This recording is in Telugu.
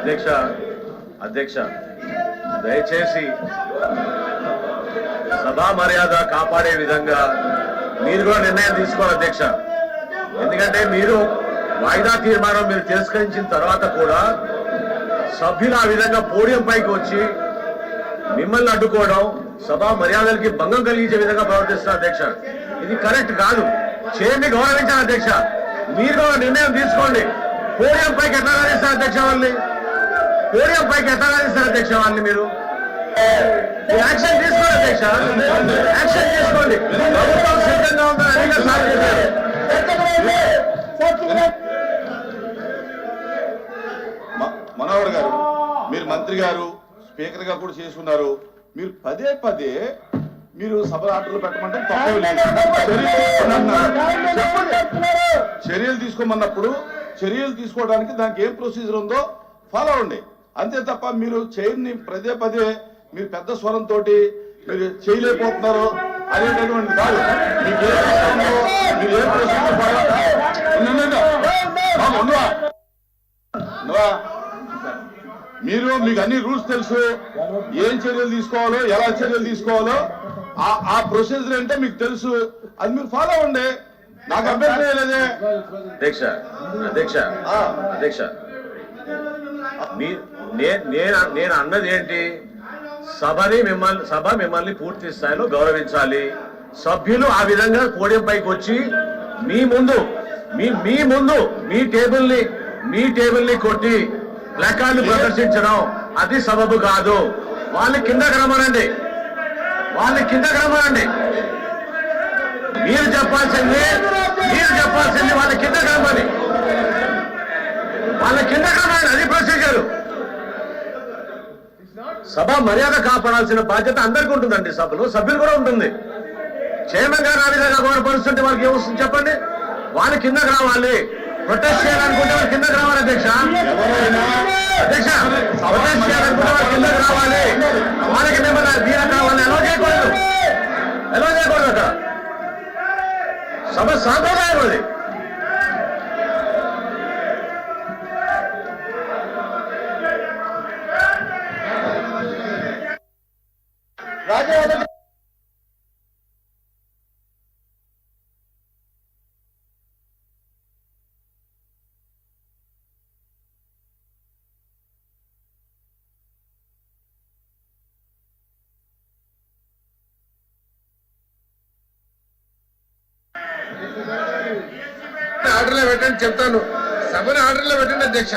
అధ్యక్ష అధ్యక్ష దయచేసి సభా మర్యాద కాపాడే విధంగా మీరు కూడా నిర్ణయం తీసుకోవాలి అధ్యక్ష. ఎందుకంటే మీరు వాయిదా తీర్మానం మీరు తిరస్కరించిన తర్వాత కూడా సభ్యులు ఆ విధంగా పోడియం పైకి వచ్చి మిమ్మల్ని అడ్డుకోవడం సభా మర్యాదలకి భంగం కలిగించే విధంగా ప్రవర్తిస్తున్నారు అధ్యక్ష. ఇది కరెక్ట్ కాదు. చైర్ని గౌరవించాలి అధ్యక్ష. మీరు కూడా నిర్ణయం తీసుకోండి. పోడియం పైకి ఎట్లా రాణిస్తారు అధ్యక్ష వాళ్ళని? పోడియం పైకి ఎట్లా రాణిస్తారు అధ్యక్ష వాళ్ళని? మీరు యాక్షన్ తీసుకోండి అధ్యక్ష. యాక్షన్ తీసుకోండి. ప్రభుత్వం సిద్ధంగా ఉందని అనేక సార్లు చెప్పారు. మనోహర్ గారు, మీరు మంత్రి గారు, స్పీకర్ గా కూడా చేసుకున్నారు. మీరు పదే పదే మీరు సభ ఆటలు పెట్టమంటే చర్యలు తీసుకోమన్నప్పుడు చర్యలు తీసుకోవడానికి దానికి ఏం ప్రొసీజర్ ఉందో ఫాలో అవ్వండి. అంతే తప్ప మీరు చైర్ని పదే పదే మీరు పెద్ద స్వరంతో మీరు చేయలేకపోతున్నారు అనేటటువంటి కాదు. మీకు మీరు ఏం ప్రొసీజర్ మీరు మీకు అన్ని రూల్స్ తెలుసు. ఏం చర్యలు తీసుకోవాలో, ఎలా చర్యలు తీసుకోవాలో ఆ ప్రొసీజర్ అంటే మీకు తెలుసు. అది మీరు ఫాలో అవ్వండి. నాకు అభ్యంతరం లేదే అధ్యక్ష. అధ్యక్ష అధ్యక్ష నేను అన్నది ఏంటి? సభ మిమ్మల్ని పూర్తి స్థాయిలో గౌరవించాలి. సభ్యులు ఆ విధంగా పోడియం పైకి వచ్చి మీ ముందు మీ టేబుల్ని కొట్టి ప్లకార్డులు ప్రదర్శించడం అది సబబు కాదు. వాళ్ళని కిందకి రమ్మనండి. మీరు చెప్పాల్సింది వాళ్ళ కిందకి రమ్మని. అది ప్రొసీజర్. సభ మర్యాద కాపాడాల్సిన బాధ్యత అందరికీ ఉంటుందండి. సభ్యులు కూడా ఉంటుంది. చైర్మన్ గారు ఆ విధంగా గౌరవపరుస్తుంటే వాళ్ళకి ఏమొస్తుంది చెప్పండి? వాళ్ళ కిందకి రావాలి. ప్రొటెస్ట్ చేయాలనుకుంటే వాళ్ళు కిందకి రావాలి అధ్యక్ష. ప్రొటెస్ట్ చేయాలనుకుంటే వాళ్ళు కిందకి రావాలి. వాళ్ళకి మిమ్మల్ని దీని కావాలి. ఎలా చేయకూడదు అక్కడ. సభ సాంప్రదాయం అది. ఆర్డర్లో పెట్టండి చెప్తాను. సభను ఆర్డర్లో పెట్టండి అధ్యక్ష.